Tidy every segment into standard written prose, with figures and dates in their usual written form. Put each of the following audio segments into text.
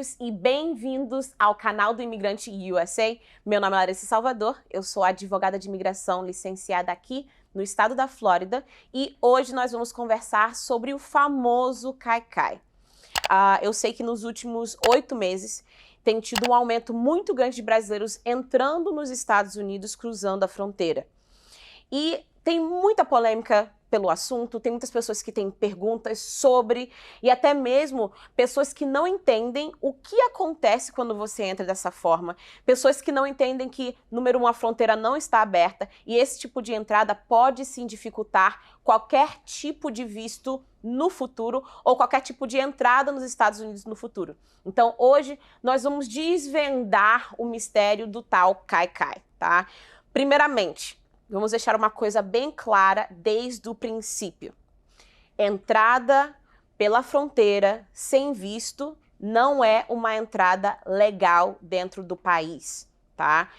todos e bem-vindos ao canal do Imigrante USA. Meu nome é Larissa Salvador, eu sou advogada de imigração licenciada aqui no estado da Flórida e hoje nós vamos conversar sobre o famoso Cai-Cai. Eu sei que nos últimos 8 meses tem tido um aumento muito grande de brasileiros entrando nos Estados Unidos, cruzando a fronteira. E tem muita polêmica pelo assunto, tem muitas pessoas que têm perguntas sobre, e até mesmo pessoas que não entendem o que acontece quando você entra dessa forma. Pessoas que não entendem que, número 1, a fronteira não está aberta, e esse tipo de entrada pode sim dificultar qualquer tipo de visto no futuro, ou qualquer tipo de entrada nos Estados Unidos no futuro. Então, hoje, nós vamos desvendar o mistério do tal Cai-Cai, tá? Primeiramente, vamos deixar uma coisa bem clara desde o princípio. Entrada pela fronteira sem visto não é uma entrada legal dentro do país, tá?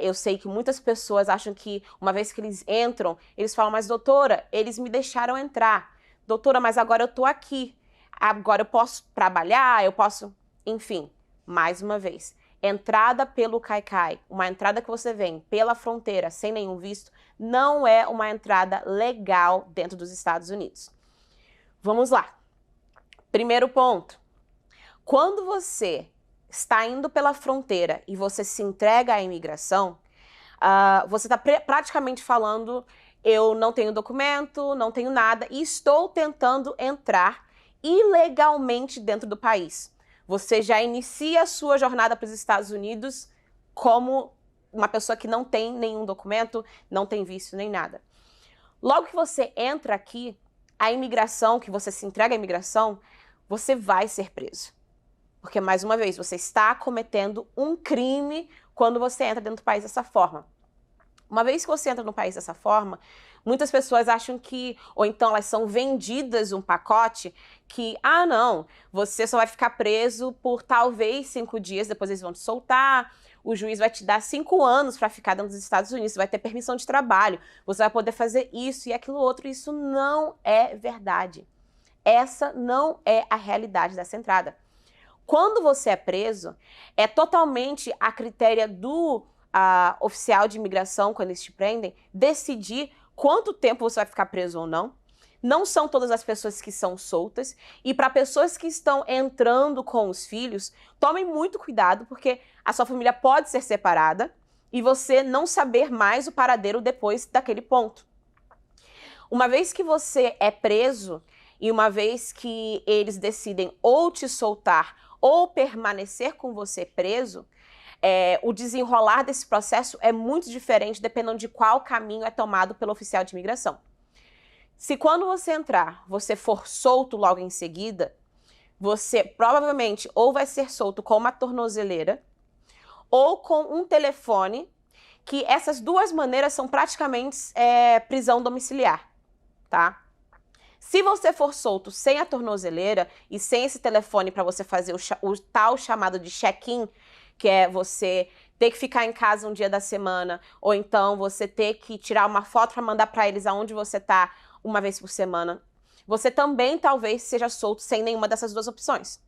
Eu sei que muitas pessoas acham que uma vez que eles entram, eles falam, mas doutora, eles me deixaram entrar. Doutora, mas agora eu tô aqui. Agora eu posso trabalhar, eu posso... Enfim, mais uma vez. Entrada pelo Cai-Cai, uma entrada que você vem pela fronteira sem nenhum visto, não é uma entrada legal dentro dos Estados Unidos. Vamos lá. Primeiro ponto. Quando você está indo pela fronteira e você se entrega à imigração, você está praticamente falando, eu não tenho documento, não tenho nada e estou tentando entrar ilegalmente dentro do país. Você já inicia a sua jornada para os Estados Unidos como uma pessoa que não tem nenhum documento, não tem visto nem nada. Logo que você entra aqui, a imigração, que você se entrega à imigração, você vai ser preso. Porque, mais uma vez, você está cometendo um crime quando você entra dentro do país dessa forma. Uma vez que você entra no país dessa forma, muitas pessoas acham que, ou então elas são vendidas um pacote que, não, você só vai ficar preso por talvez 5 dias, depois eles vão te soltar, o juiz vai te dar 5 anos para ficar dentro dos Estados Unidos, você vai ter permissão de trabalho, você vai poder fazer isso e aquilo outro. Isso não é verdade. Essa não é a realidade dessa entrada. Quando você é preso, é totalmente a critério do oficial de imigração, quando eles te prendem, decidir quanto tempo você vai ficar preso ou não. Não são todas as pessoas que são soltas. E para pessoas que estão entrando com os filhos, tomem muito cuidado, porque a sua família pode ser separada e você não saber mais o paradeiro depois daquele ponto. Uma vez que você é preso e uma vez que eles decidem ou te soltar ou permanecer com você preso, o desenrolar desse processo é muito diferente dependendo de qual caminho é tomado pelo oficial de imigração. Se quando você entrar, você for solto logo em seguida, você provavelmente ou vai ser solto com uma tornozeleira ou com um telefone, que essas duas maneiras são praticamente prisão domiciliar, tá? Se você for solto sem a tornozeleira e sem esse telefone para você fazer o tal chamado de check-in, que é você ter que ficar em casa um dia da semana, ou então você ter que tirar uma foto para mandar para eles aonde você está uma vez por semana, você também talvez seja solto sem nenhuma dessas duas opções.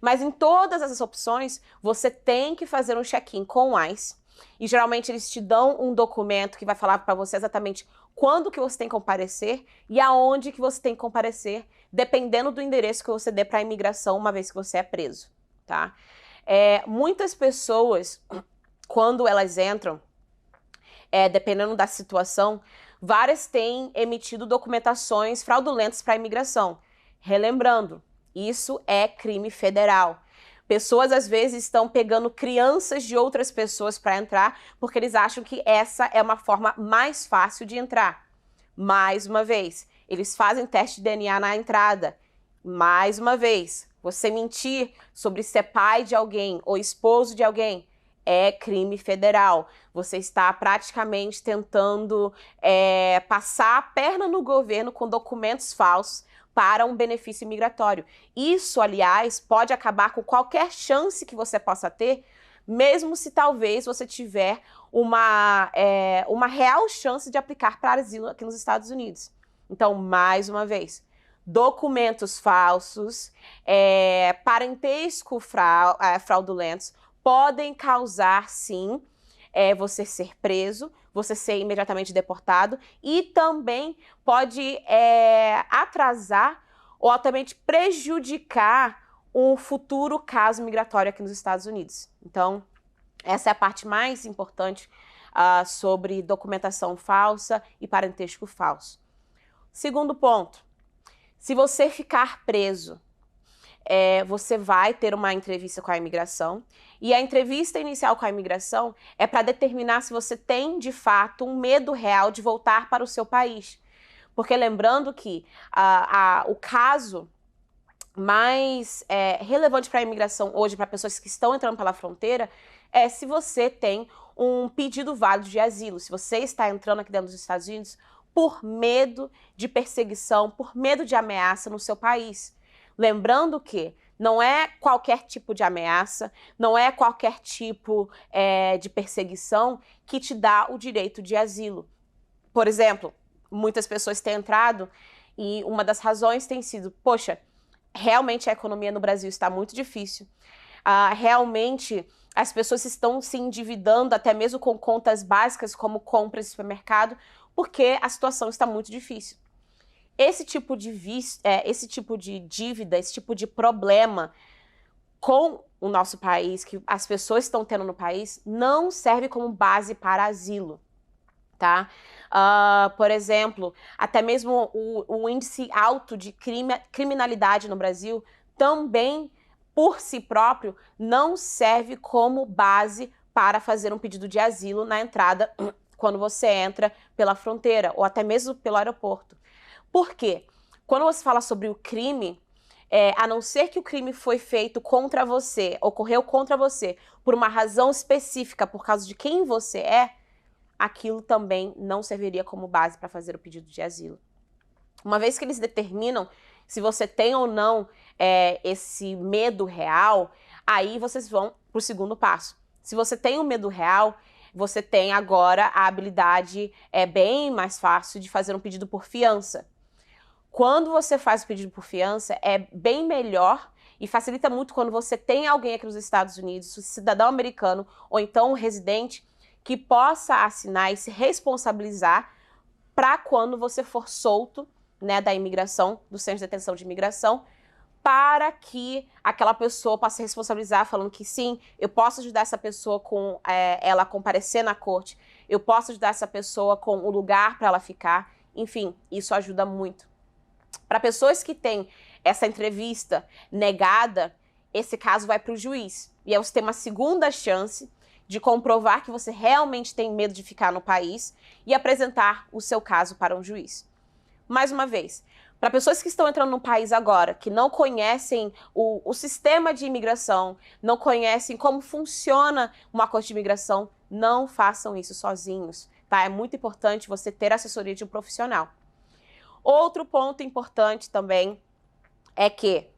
Mas em todas essas opções, você tem que fazer um check-in com o ICE, e geralmente eles te dão um documento que vai falar para você exatamente quando que você tem que comparecer e aonde que você tem que comparecer, dependendo do endereço que você dê para a imigração uma vez que você é preso, tá? Muitas pessoas, quando elas entram, dependendo da situação, várias têm emitido documentações fraudulentas para a imigração. Relembrando, isso é crime federal. Pessoas, às vezes, estão pegando crianças de outras pessoas para entrar porque eles acham que essa é uma forma mais fácil de entrar. Mais uma vez, eles fazem teste de DNA na entrada. Mais uma vez, você mentir sobre ser pai de alguém ou esposo de alguém é crime federal. Você está praticamente tentando passar a perna no governo com documentos falsos para um benefício migratório. Isso, aliás, pode acabar com qualquer chance que você possa ter, mesmo se talvez você tiver uma real chance de aplicar para asilo aqui nos Estados Unidos. Então, mais uma vez, documentos falsos, parentesco fraudulentos, podem causar, sim, você ser preso, você ser imediatamente deportado e também pode atrasar ou altamente prejudicar um futuro caso migratório aqui nos Estados Unidos. Então, essa é a parte mais importante sobre documentação falsa e parentesco falso. Segundo ponto, se você ficar preso, você vai ter uma entrevista com a imigração e a entrevista inicial com a imigração é para determinar se você tem, de fato, um medo real de voltar para o seu país. Porque lembrando que o caso mais relevante para a imigração hoje, para pessoas que estão entrando pela fronteira, é se você tem um pedido válido de asilo, se você está entrando aqui dentro dos Estados Unidos por medo de perseguição, por medo de ameaça no seu país. Lembrando que não é qualquer tipo de ameaça, não é qualquer tipo de perseguição que te dá o direito de asilo. Por exemplo, muitas pessoas têm entrado e uma das razões tem sido, poxa, realmente a economia no Brasil está muito difícil. Realmente as pessoas estão se endividando até mesmo com contas básicas como compras de supermercado, porque a situação está muito difícil. Esse tipo de dívida, esse tipo de problema com o nosso país, que as pessoas estão tendo no país, não serve como base para asilo, tá? Por exemplo, até mesmo o índice alto de criminalidade no Brasil também, por si próprio, não serve como base para fazer um pedido de asilo na entrada quando você entra pela fronteira ou até mesmo pelo aeroporto. Por quê? Quando você fala sobre o crime, a não ser que o crime foi feito contra você, ocorreu contra você, por uma razão específica, por causa de quem você é, aquilo também não serviria como base para fazer o pedido de asilo. Uma vez que eles determinam se você tem ou não esse medo real, aí vocês vão para o segundo passo. Se você tem um medo real, você tem agora a habilidade bem mais fácil de fazer um pedido por fiança. Quando você faz o pedido por fiança, é bem melhor e facilita muito quando você tem alguém aqui nos Estados Unidos, um cidadão americano ou então um residente, que possa assinar e se responsabilizar para quando você for solto, né, da imigração, do centro de detenção de imigração, para que aquela pessoa possa se responsabilizar, falando que sim, eu posso ajudar essa pessoa com ela comparecer na corte, eu posso ajudar essa pessoa com o lugar para ela ficar, enfim, isso ajuda muito. Para pessoas que têm essa entrevista negada, esse caso vai para o juiz. E aí você tem uma segunda chance de comprovar que você realmente tem medo de ficar no país e apresentar o seu caso para um juiz. Mais uma vez, para pessoas que estão entrando no país agora, que não conhecem o sistema de imigração, não conhecem como funciona uma corte de imigração, não façam isso sozinhos, tá? É muito importante você ter a assessoria de um profissional. Outro ponto importante também é que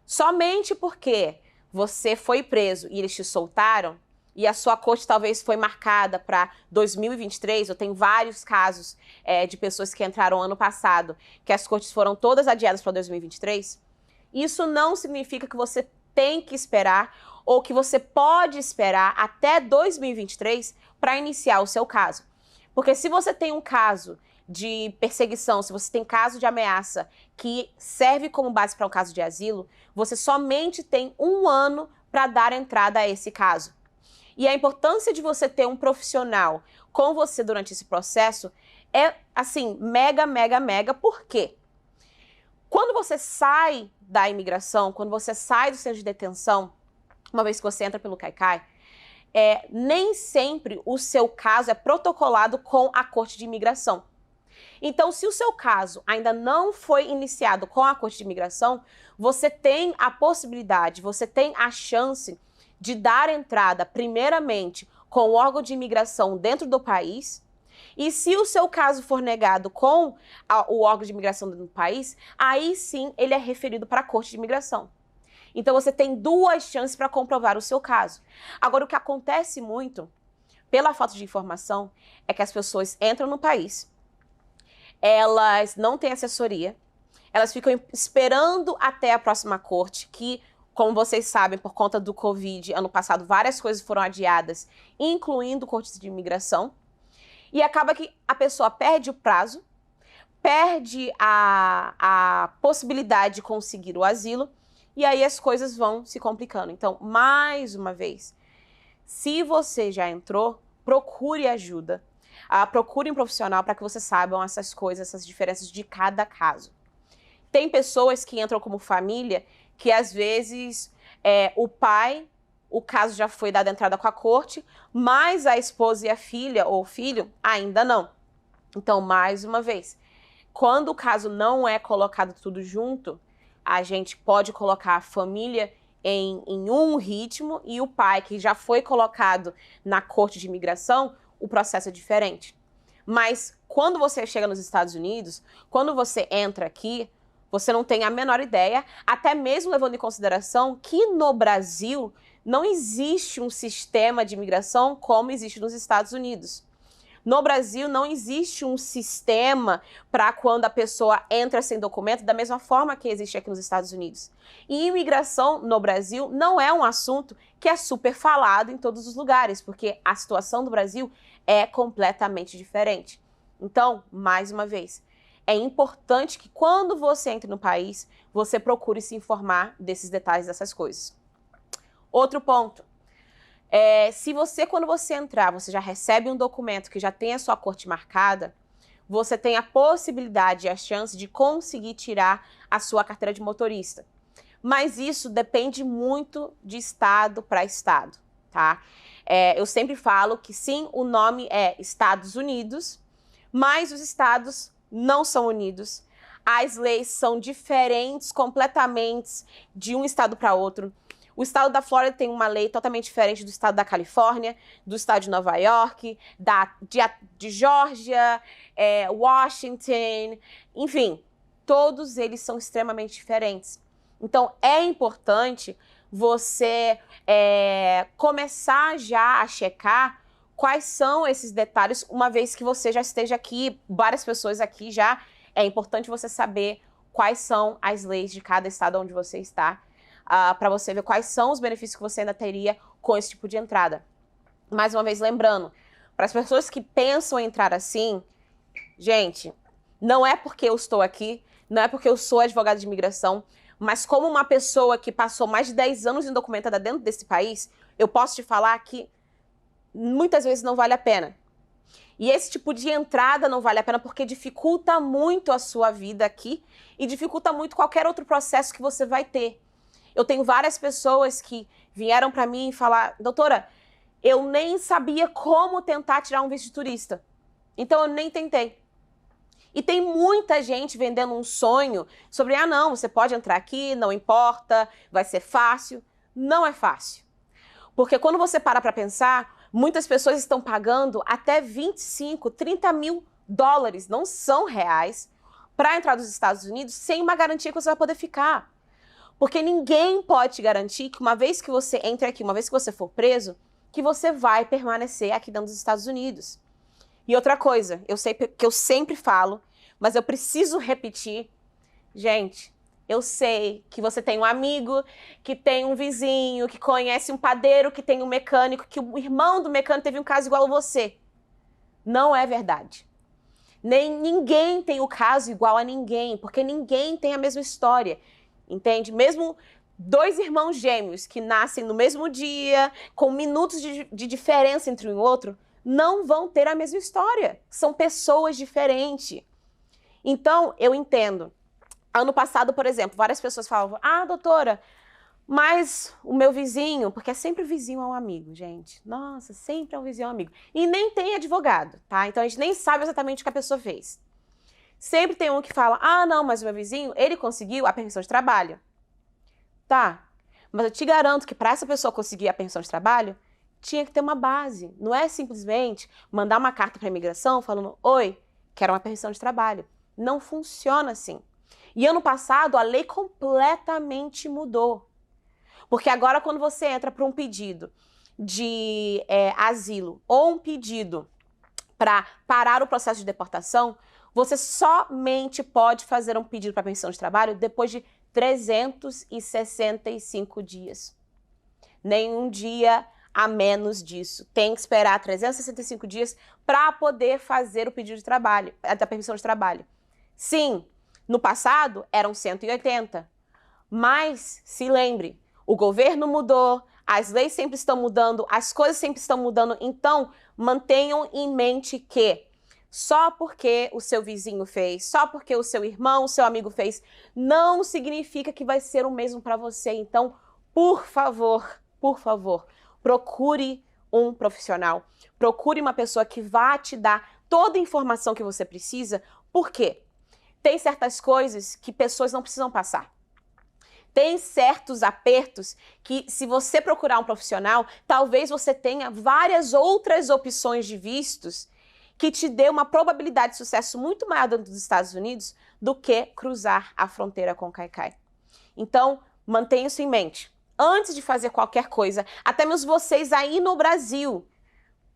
somente porque você foi preso e eles te soltaram, e a sua corte talvez foi marcada para 2023, eu tenho vários casos de pessoas que entraram ano passado, que as cortes foram todas adiadas para 2023, isso não significa que você tem que esperar ou que você pode esperar até 2023 para iniciar o seu caso. Porque se você tem um caso de perseguição, se você tem caso de ameaça que serve como base para um caso de asilo, você somente tem 1 ano para dar entrada a esse caso. E a importância de você ter um profissional com você durante esse processo é, assim, mega, mega, mega. Por quê? Quando você sai da imigração, quando você sai do centro de detenção, uma vez que você entra pelo Caicai, nem sempre o seu caso é protocolado com a Corte de Imigração. Então, se o seu caso ainda não foi iniciado com a Corte de Imigração, você tem a possibilidade, você tem a chance de dar entrada, primeiramente, com o órgão de imigração dentro do país. E se o seu caso for negado com o órgão de imigração dentro do país, aí sim ele é referido para a Corte de Imigração. Então, você tem 2 chances para comprovar o seu caso. Agora, o que acontece muito, pela falta de informação, é que as pessoas entram no país, elas não têm assessoria, elas ficam esperando até a próxima corte, que, como vocês sabem, por conta do Covid, ano passado, várias coisas foram adiadas, incluindo cortes de imigração. E acaba que a pessoa perde o prazo, perde a possibilidade de conseguir o asilo, e aí as coisas vão se complicando. Então, mais uma vez, se você já entrou, procure ajuda. Procure um profissional para que você saiba essas coisas, essas diferenças de cada caso. Tem pessoas que entram como família que, às vezes, o pai, o caso já foi dado entrada com a corte, mas a esposa e a filha ou o filho ainda não. Então, mais uma vez, quando o caso não é colocado tudo junto, a gente pode colocar a família em um ritmo e o pai, que já foi colocado na corte de imigração, o processo é diferente. Mas quando você chega nos Estados Unidos, quando você entra aqui, você não tem a menor ideia, até mesmo levando em consideração que no Brasil não existe um sistema de imigração como existe nos Estados Unidos. No Brasil não existe um sistema para quando a pessoa entra sem documento da mesma forma que existe aqui nos Estados Unidos. E imigração no Brasil não é um assunto que é super falado em todos os lugares, porque a situação do Brasil é completamente diferente. Então, mais uma vez, é importante que quando você entre no país, você procure se informar desses detalhes, dessas coisas. Outro ponto. Se você, quando você entrar, você já recebe um documento que já tem a sua corte marcada, você tem a possibilidade e a chance de conseguir tirar a sua carteira de motorista. Mas isso depende muito de estado para estado, tá? Eu sempre falo que sim, o nome é Estados Unidos, mas os estados não são unidos. As leis são diferentes completamente de um estado para outro. O estado da Flórida tem uma lei totalmente diferente do estado da Califórnia, do estado de Nova York, de Geórgia, Washington, enfim, todos eles são extremamente diferentes. Então, é importante você começar já a checar quais são esses detalhes, uma vez que você já esteja aqui, várias pessoas aqui já, é importante você saber quais são as leis de cada estado onde você está, para você ver quais são os benefícios que você ainda teria com esse tipo de entrada. Mais uma vez, lembrando, para as pessoas que pensam em entrar assim, gente, não é porque eu estou aqui, não é porque eu sou advogada de imigração, mas como uma pessoa que passou mais de 10 anos indocumentada dentro desse país, eu posso te falar que muitas vezes não vale a pena. E esse tipo de entrada não vale a pena porque dificulta muito a sua vida aqui e dificulta muito qualquer outro processo que você vai ter. Eu tenho várias pessoas que vieram para mim e falar, doutora, eu nem sabia como tentar tirar um visto de turista. Então eu nem tentei. E tem muita gente vendendo um sonho sobre, não, você pode entrar aqui, não importa, vai ser fácil. Não é fácil. Porque quando você para pensar, muitas pessoas estão pagando até 25, 30 mil dólares, não são reais, para entrar nos Estados Unidos sem uma garantia que você vai poder ficar. Porque ninguém pode te garantir que uma vez que você entre aqui, uma vez que você for preso, que você vai permanecer aqui dentro dos Estados Unidos. E outra coisa, eu sei que eu sempre falo, mas eu preciso repetir. Gente, eu sei que você tem um amigo, que tem um vizinho, que conhece um padeiro, que tem um mecânico, que o irmão do mecânico teve um caso igual a você. Não é verdade. Ninguém tem o caso igual a ninguém, porque ninguém tem a mesma história. Entende? Mesmo dois irmãos gêmeos que nascem no mesmo dia, com minutos de diferença entre um e outro, não vão ter a mesma história. São pessoas diferentes. Então, eu entendo. Ano passado, por exemplo, várias pessoas falavam, doutora, mas o meu vizinho, porque é sempre vizinho a um amigo, gente. Nossa, sempre é um vizinho a um amigo. E nem tem advogado, tá? Então, a gente nem sabe exatamente o que a pessoa fez. Sempre tem um que fala, não, mas o meu vizinho, ele conseguiu a permissão de trabalho. Tá, mas eu te garanto que para essa pessoa conseguir a permissão de trabalho, tinha que ter uma base. Não é simplesmente mandar uma carta para a imigração falando, oi, quero uma permissão de trabalho. Não funciona assim. E ano passado, a lei completamente mudou. Porque agora, quando você entra para um pedido de asilo ou um pedido para parar o processo de deportação, você somente pode fazer um pedido para permissão de trabalho depois de 365 dias. Nenhum dia a menos disso. Tem que esperar 365 dias para poder fazer o pedido de trabalho, da permissão de trabalho. Sim, no passado eram 180, mas se lembre, o governo mudou, as leis sempre estão mudando, as coisas sempre estão mudando, então mantenham em mente que só porque o seu vizinho fez, só porque o seu irmão, o seu amigo fez, não significa que vai ser o mesmo para você. Então, por favor, procure um profissional, procure uma pessoa que vá te dar toda a informação que você precisa. Por quê? Tem certas coisas que pessoas não precisam passar. Tem certos apertos que, se você procurar um profissional, talvez você tenha várias outras opções de vistos que te dê uma probabilidade de sucesso muito maior dentro dos Estados Unidos do que cruzar a fronteira com o Caicai. Então, mantenha isso em mente. Antes de fazer qualquer coisa, até mesmo vocês aí no Brasil,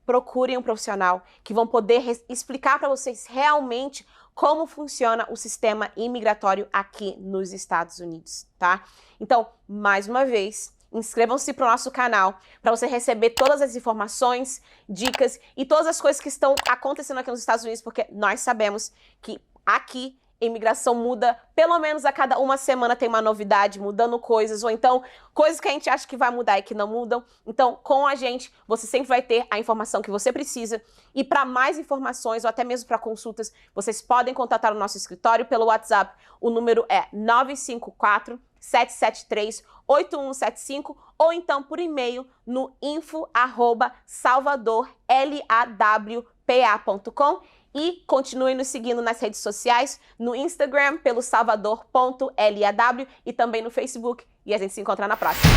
procurem um profissional que vão poder explicar para vocês realmente como funciona o sistema imigratório aqui nos Estados Unidos, tá? Então, mais uma vez, inscrevam-se para o nosso canal para você receber todas as informações, dicas e todas as coisas que estão acontecendo aqui nos Estados Unidos, porque nós sabemos que aqui a imigração muda, pelo menos a cada uma semana tem uma novidade, mudando coisas, ou então coisas que a gente acha que vai mudar e que não mudam. Então, com a gente, você sempre vai ter a informação que você precisa. E para mais informações, ou até mesmo para consultas, vocês podem contatar o nosso escritório pelo WhatsApp. O número é 954-773-8175, ou então por e-mail no info@salvadorlawpa.com. E continue nos seguindo nas redes sociais, no Instagram pelo salvador.law e também no Facebook. E a gente se encontra na próxima.